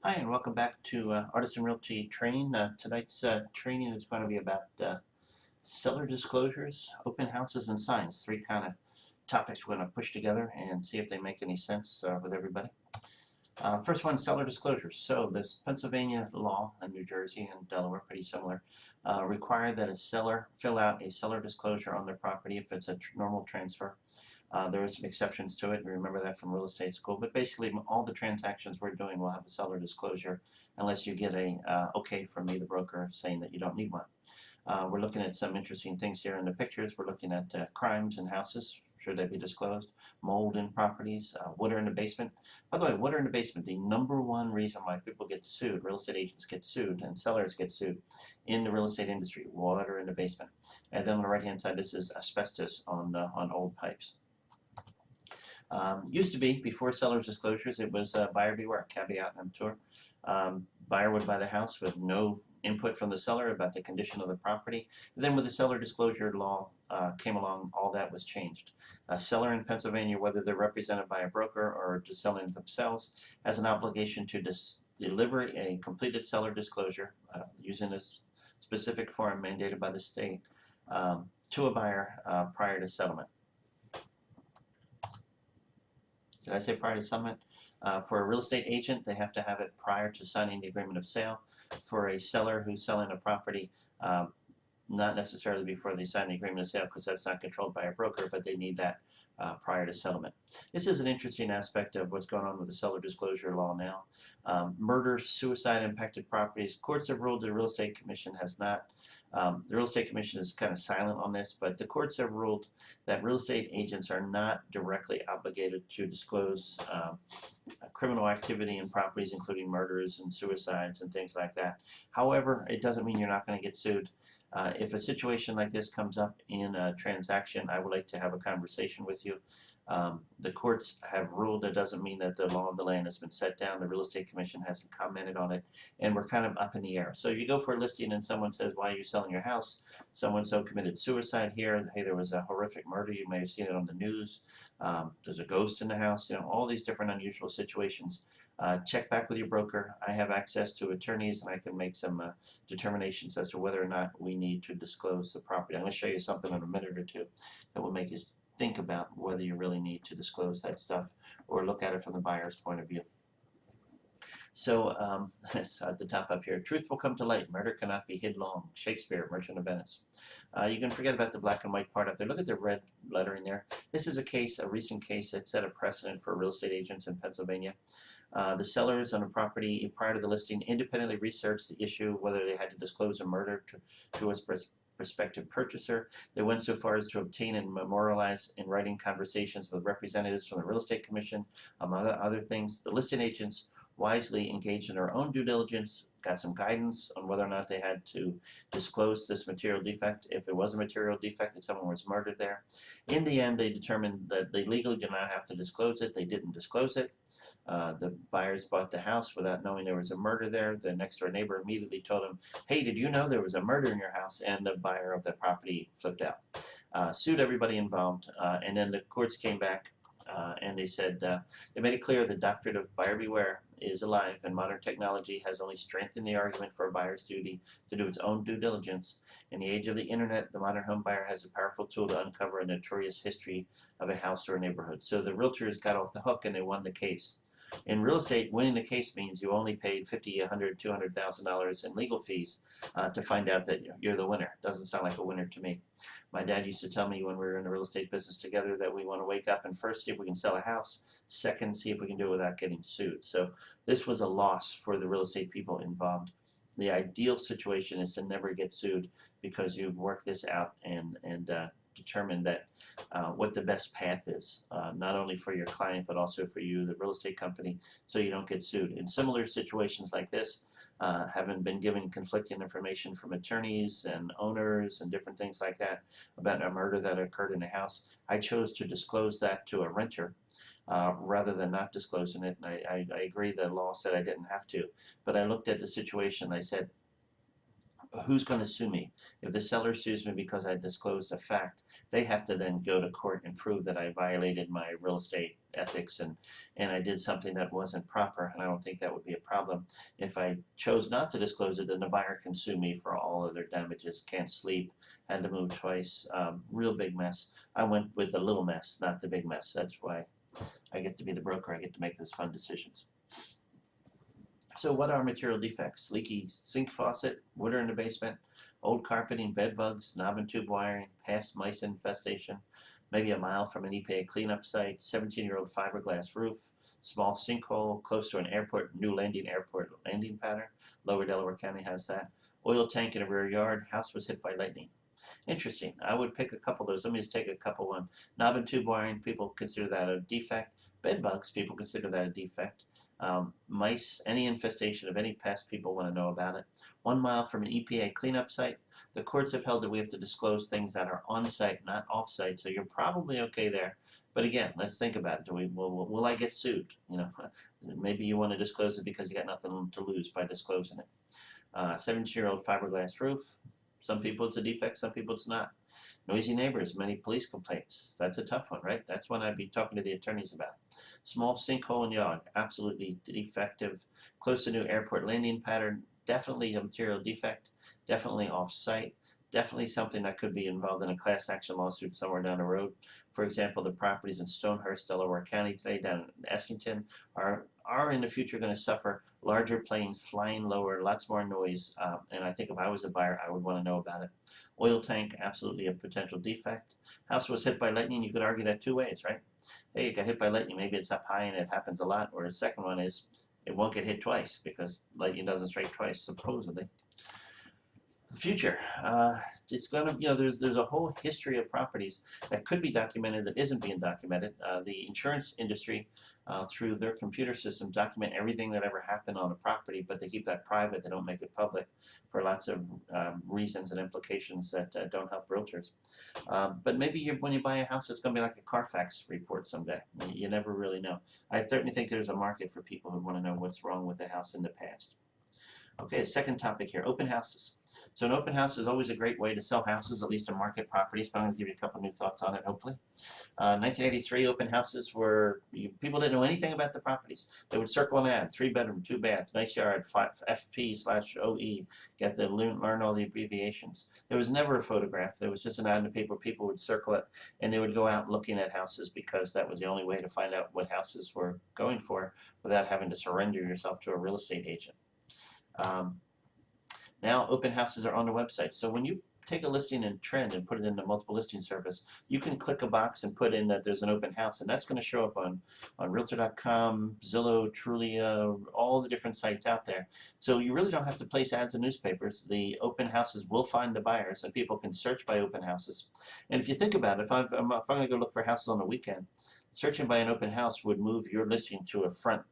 Hi, and welcome back to Artisan Realty Training. Tonight's training is going to be about seller disclosures, open houses, and signs. Three kind of topics we're going to push together and see if they make any sense with everybody. First one, seller disclosures. So this Pennsylvania law and New Jersey and Delaware, pretty similar, require that a seller fill out a seller disclosure on their property if it's a normal transfer. There are some exceptions to it. You remember that from real estate school. But basically, all the transactions we're doing will have a seller disclosure unless you get a okay from me, the broker, saying that you don't need one. We're looking at some interesting things here in the pictures. We're looking at crimes in houses. Should they be disclosed? Mold in properties, water in the basement. By the way, water in the basement, the number one reason why people get sued, real estate agents get sued, and sellers get sued in the real estate industry, water in the basement. And then on the right-hand side, this is asbestos on old pipes. Used to be, before seller's disclosures, it was buyer beware, caveat emptor. Buyer would buy the house with no input from the seller about the condition of the property. And then with the seller disclosure law came along, all that was changed. A seller in Pennsylvania, whether they're represented by a broker or just selling it themselves, has an obligation to deliver a completed seller disclosure using a specific form mandated by the state to a buyer prior to settlement. Did I say prior to settlement? For a real estate agent, they have to have it prior to signing the agreement of sale. For a seller who's selling a property, not necessarily before they sign the agreement of sale because that's not controlled by a broker, but they need that prior to settlement. This is an interesting aspect of what's going on with the seller disclosure law now. Murder, suicide impacted properties. Courts have ruled, the real estate commission has not. The real estate commission is kind of silent on this, but the courts have ruled that real estate agents are not directly obligated to disclose criminal activity in properties, including murders and suicides and things like that. However, it doesn't mean you're not going to get sued. If a situation like this comes up in a transaction, I would like to have a conversation with you. The courts have ruled. It doesn't mean that the law of the land has been set down. The real estate commission hasn't commented on it, and we're kind of up in the air. So you go for a listing and someone says, why are you selling your house? So committed suicide here. Hey, there was a horrific murder. You may have seen it on the news. There's a ghost in the house. All these different unusual situations. Check back with your broker. I have access to attorneys, and I can make some determinations as to whether or not we need to disclose the property. I'm going to show you something in a minute or two that will make you think about whether you really need to disclose that stuff or look at it from the buyer's point of view. So at the top up here, truth will come to light. Murder cannot be hid long. Shakespeare, Merchant of Venice. You can forget about the black and white part up there. Look at the red lettering there. This is a recent case that set a precedent for real estate agents in Pennsylvania. The sellers on a property prior to the listing independently researched the issue, whether they had to disclose a murder to a prospective purchaser. They went so far as to obtain and memorialize in writing conversations with representatives from the Real Estate Commission, among other things. The listing agents wisely engaged in their own due diligence, got some guidance on whether or not they had to disclose this material defect. If it was a material defect, that someone was murdered there. In the end, they determined that they legally did not have to disclose it. They didn't disclose it. The buyers bought the house without knowing there was a murder there. The next door neighbor immediately told them, hey, did you know there was a murder in your house? And the buyer of the property flipped out. Sued everybody involved, and then the courts came back and they said, they made it clear the doctrine of buyer beware is alive, and modern technology has only strengthened the argument for a buyer's duty to do its own due diligence. In the age of the internet, the modern home buyer has a powerful tool to uncover a notorious history of a house or a neighborhood. So the realtors got off the hook and they won the case. In real estate, winning the case means you only paid $50, $100, $200,000 in legal fees to find out that you're the winner. Doesn't sound like a winner to me. My dad used to tell me when we were in the real estate business together that we want to wake up and first see if we can sell a house, second see if we can do it without getting sued. So this was a loss for the real estate people involved. The ideal situation is to never get sued because you've worked this out and determined that what the best path is, not only for your client but also for you, the real estate company, so you don't get sued. In similar situations like this, having been given conflicting information from attorneys and owners and different things like that about a murder that occurred in a house, I chose to disclose that to a renter rather than not disclosing it. And I agree the law said I didn't have to, but I looked at the situation and I said, who's going to sue me? If the seller sues me because I disclosed a fact, they have to then go to court and prove that I violated my real estate ethics and I did something that wasn't proper. And I don't think that would be a problem. If I chose not to disclose it, then the buyer can sue me for all of their damages. Can't sleep, had to move twice, real big mess. I went with the little mess, not the big mess. That's why I get to be the broker. I get to make those fun decisions. So what are material defects? Leaky sink faucet, water in the basement, old carpeting, bed bugs, knob and tube wiring, past mice infestation, maybe a mile from an EPA cleanup site, 17-year-old fiberglass roof, small sinkhole close to an airport, airport landing pattern. Lower Delaware County has that. Oil tank in a rear yard, house was hit by lightning. Interesting. I would pick a couple of those. Let me just take a couple. One, knob and tube wiring, people consider that a defect. Bed bugs, people consider that a defect. Mice, any infestation of any pest, people want to know about it. 1 mile from an EPA cleanup site. The courts have held that we have to disclose things that are on site, not off site, so you're probably okay there. But again, let's think about it. Will I get sued? Maybe you want to disclose it because you got nothing to lose by disclosing it. 17-year-old fiberglass roof. Some people it's a defect, some people it's not. Noisy neighbors, many police complaints. That's a tough one, right? That's one I'd be talking to the attorneys about. Small sinkhole in yard, absolutely defective. Close to new airport landing pattern, definitely a material defect, definitely off-site, definitely something that could be involved in a class action lawsuit somewhere down the road. For example, the properties in Stonehurst, Delaware County today, down in Essington, are in the future going to suffer larger planes flying lower, lots more noise, and I think if I was a buyer, I would want to know about it. Oil tank, absolutely a potential defect. House was hit by lightning, you could argue that two ways, right? Hey, it got hit by lightning, maybe it's up high and it happens a lot, or the second one is it won't get hit twice because lightning doesn't strike twice, supposedly. Future, it's gonna, there's a whole history of properties that could be documented that isn't being documented. The insurance industry, through their computer system, document everything that ever happened on a property, but they keep that private. They don't make it public for lots of reasons and implications that don't help realtors. But maybe when you buy a house, it's gonna be like a Carfax report someday. You never really know. I certainly think there's a market for people who want to know what's wrong with the house in the past. Okay, second topic here, open houses. So an open house is always a great way to sell houses, at least in market properties, but I'm going to give you a couple new thoughts on it, hopefully. 1983 open houses were, people didn't know anything about the properties. They would circle an ad, 3-bedroom, 2-bath, nice yard, FP/OE. You have to learn all the abbreviations. There was never a photograph. There was just an ad in the paper. People would circle it, and they would go out looking at houses because that was the only way to find out what houses were going for without having to surrender yourself to a real estate agent. Now open houses are on the website. So when you take a listing in Trend and put it into multiple listing service, you can click a box and put in that there's an open house, and that's going to show up on Realtor.com, Zillow, Trulia, all the different sites out there. So you really don't have to place ads in newspapers. The open houses will find the buyers, and people can search by open houses. And if you think about it, if I'm going to go look for houses on the weekend, searching by an open house would move your listing to a front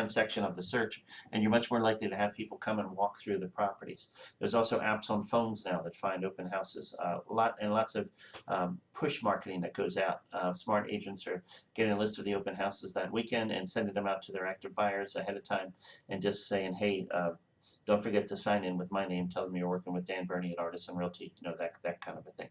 section of the search, and you're much more likely to have people come and walk through the properties. There's also apps on phones now that find open houses. Lots of push marketing that goes out. Smart agents are getting a list of the open houses that weekend and sending them out to their active buyers ahead of time, and just saying, hey, don't forget to sign in with my name. Tell them you're working with Dan Burney at Artisan Realty. That kind of a thing.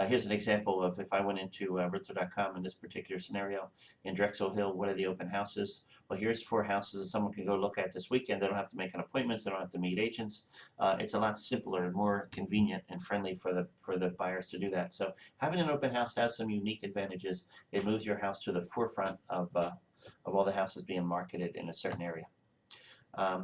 Here's an example of if I went into Realtor.com in this particular scenario. In Drexel Hill, what are the open houses? Well, here's 4 houses that someone can go look at this weekend. They don't have to make an appointment. They don't have to meet agents. It's a lot simpler and more convenient and friendly for the buyers to do that. So having an open house has some unique advantages. It moves your house to the forefront of all the houses being marketed in a certain area.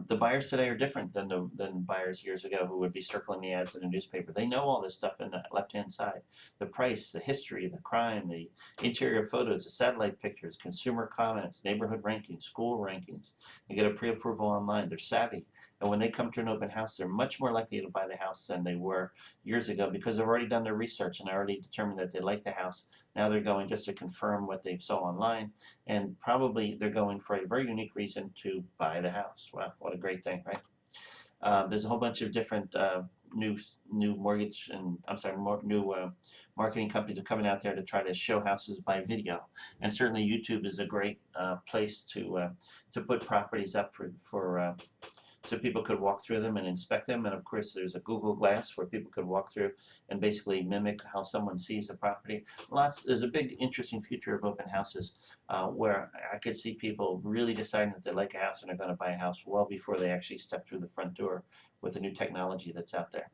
The buyers today are different than buyers years ago who would be circling the ads in a newspaper. They know all this stuff in the left-hand side. The price, the history, the crime, the interior photos, the satellite pictures, consumer comments, neighborhood rankings, school rankings. They get a pre-approval online. They're savvy. And when they come to an open house, they're much more likely to buy the house than they were years ago because they've already done their research and already determined that they like the house. Now they're going just to confirm what they saw online, and probably they're going for a very unique reason to buy the house. Wow, what a great thing, right? There's a whole bunch of different new mortgage and new marketing companies are coming out there to try to show houses by video, and certainly YouTube is a great place to put properties up so people could walk through them and inspect them. And of course, there's a Google Glass where people could walk through and basically mimic how someone sees the property. There's a big, interesting future of open houses where I could see people really deciding that they like a house and are going to buy a house well before they actually step through the front door with the new technology that's out there.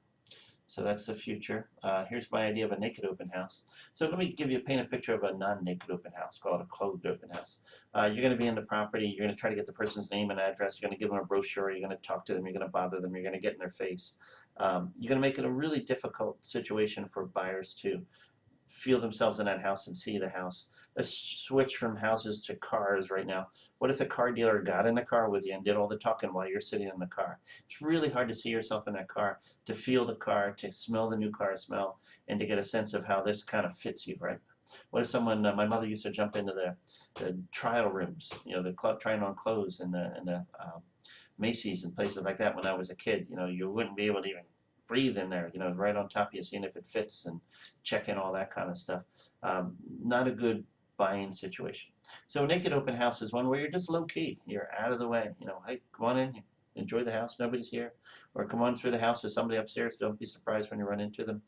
So that's the future. Here's my idea of a naked open house. So let me paint a picture of a non-naked open house, call it a clothed open house. You're going to be in the property. You're going to try to get the person's name and address. You're going to give them a brochure. You're going to talk to them. You're going to bother them. You're going to get in their face. You're going to make it a really difficult situation for buyers to feel themselves in that house and see the house. Let's switch from houses to cars right now. What if the car dealer got in the car with you and did all the talking while you're sitting in the car? It's really hard to see yourself in that car, to feel the car, to smell the new car smell, and to get a sense of how this kind of fits you, right? What if someone, my mother used to jump into the trial rooms, the club trying on clothes in the Macy's and places like that when I was a kid. You wouldn't be able to even breathe in there, right on top of you, seeing if it fits and checking all that kind of stuff. Not a good buying situation. So a naked open house is one where you're just low key. You're out of the way. Hey, come on in, enjoy the house. Nobody's here. Or come on through the house. There's somebody upstairs. Don't be surprised when you run into them.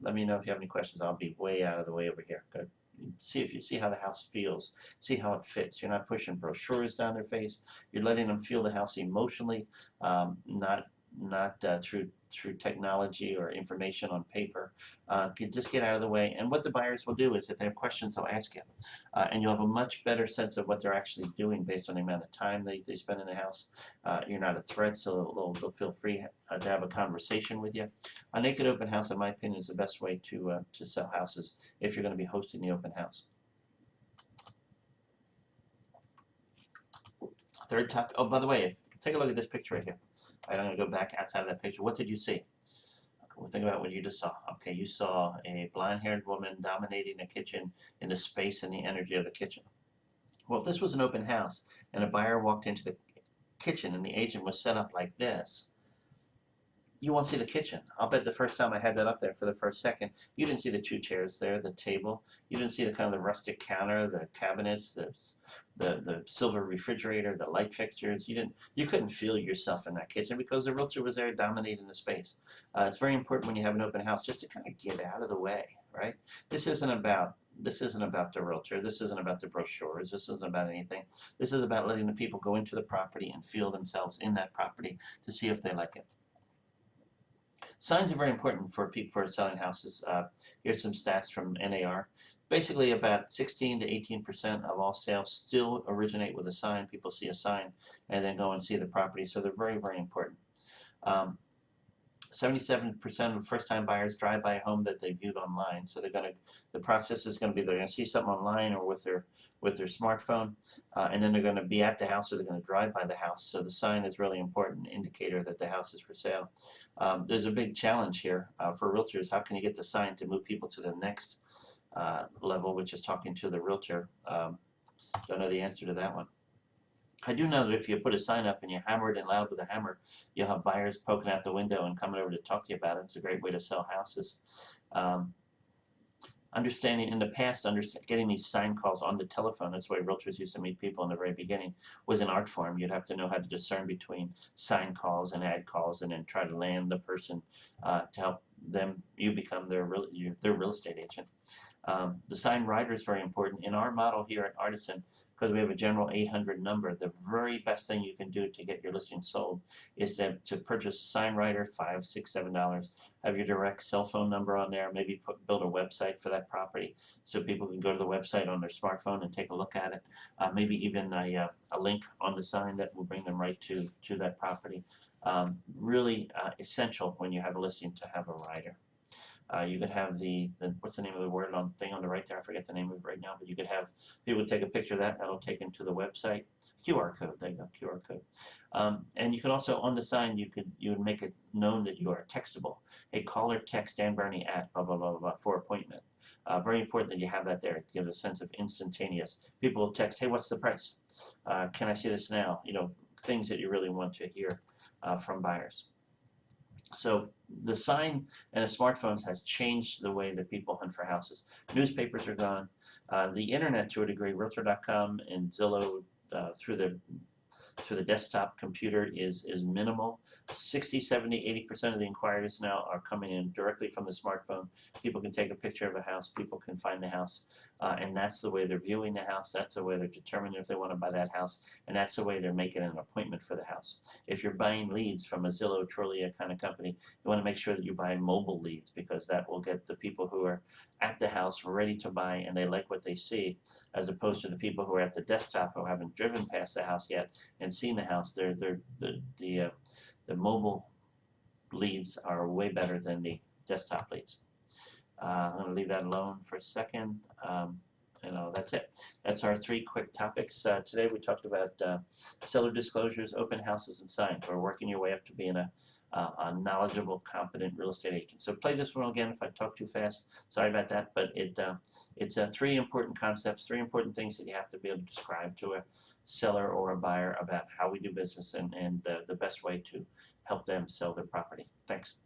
Let me know if you have any questions. I'll be way out of the way over here. Good. See how the house feels. See how it fits. You're not pushing brochures down their face. You're letting them feel the house emotionally, not through technology or information on paper. Just get out of the way. And what the buyers will do is if they have questions, they'll ask you. And you'll have a much better sense of what they're actually doing based on the amount of time they spend in the house. You're not a threat, so they'll feel free to have a conversation with you. A naked open house, in my opinion, is the best way to sell houses if you're going to be hosting the open house. Third topic. Oh, by the way, take a look at this picture right here. I'm going to go back outside of that picture. What did you see? Well, think about what you just saw. Okay, you saw a blonde-haired woman dominating a kitchen in the space and the energy of the kitchen. Well, if this was an open house and a buyer walked into the kitchen and the agent was set up like this, you won't see the kitchen. I'll bet the first time I had that up there for the first second, you didn't see the 2 chairs there, the table. You didn't see the kind of the rustic counter, the cabinets, the silver refrigerator, the light fixtures. You couldn't feel yourself in that kitchen because the realtor was there dominating the space. It's very important when you have an open house just to kind of get out of the way, right? This isn't about the realtor. This isn't about the brochures. This isn't about anything. This is about letting the people go into the property and feel themselves in that property to see if they like it. Signs are very important for people for selling houses. Here's some stats from NAR. Basically, about 16 to 18% of all sales still originate with a sign. People see a sign and then go and see the property, so they're very, very important. 77% of first-time buyers drive by a home that they viewed online. So the process is going to be they're going to see something online or with their smartphone, and then they're going to be at the house or they're going to drive by the house. So the sign is really important indicator that the house is for sale. There's a big challenge here for realtors. How can you get the sign to move people to the next level, which is talking to the realtor? Don't know the answer to that one. I do know that if you put a sign up and you hammer it in loud with a hammer, you'll have buyers poking out the window and coming over to talk to you about it. It's a great way to sell houses. Understanding in the past, getting these sign calls on the telephone, that's the way realtors used to meet people in the very beginning, was an art form. You'd have to know how to discern between sign calls and ad calls and then try to land the person to help you become their real estate agent. The sign writer is very important. In our model here at Artisan, because we have a general 800 number, the very best thing you can do to get your listing sold is to purchase a sign writer, $5, $6, $7, have your direct cell phone number on there, maybe build a website for that property so people can go to the website on their smartphone and take a look at it. Maybe even a link on the sign that will bring them right to that property. Really essential when you have a listing to have a writer. You could have what's the name of the word thing on the right there? I forget the name of it right now, but you could have people take a picture of that. That'll take them to the website. QR code. There you go. QR code. And you can also on the sign you would make it known that you are textable. Hey, call or text Dan Burney at blah blah blah blah for appointment. Very important that you have that there. It gives a sense of instantaneous. People will text, hey, what's the price? Can I see this now? Things that you really want to hear from buyers. So the sign and the smartphones has changed the way that people hunt for houses. Newspapers are gone. The internet, to a degree, Realtor.com and Zillow through the through the desktop computer is minimal. 60, 70, 80% of the inquiries now are coming in directly from the smartphone. People can take a picture of a house, people can find the house, and that's the way they're viewing the house, that's the way they're determining if they want to buy that house, and that's the way they're making an appointment for the house. If you're buying leads from a Zillow, Trulia kind of company, you want to make sure that you buy mobile leads, because that will get the people who are at the house ready to buy and they like what they see, as opposed to the people who are at the desktop who haven't driven past the house yet and seen the house. The mobile leads are way better than the desktop leads. I'm going to leave that alone for a second. That's it. That's our 3 quick topics. Today we talked about seller disclosures, open houses, and signs. We're working your way up to being a knowledgeable, competent real estate agent. So play this one again if I talk too fast. Sorry about that, but it's 3 important concepts, 3 important things that you have to be able to describe to a seller or a buyer about how we do business and the best way to help them sell their property. Thanks.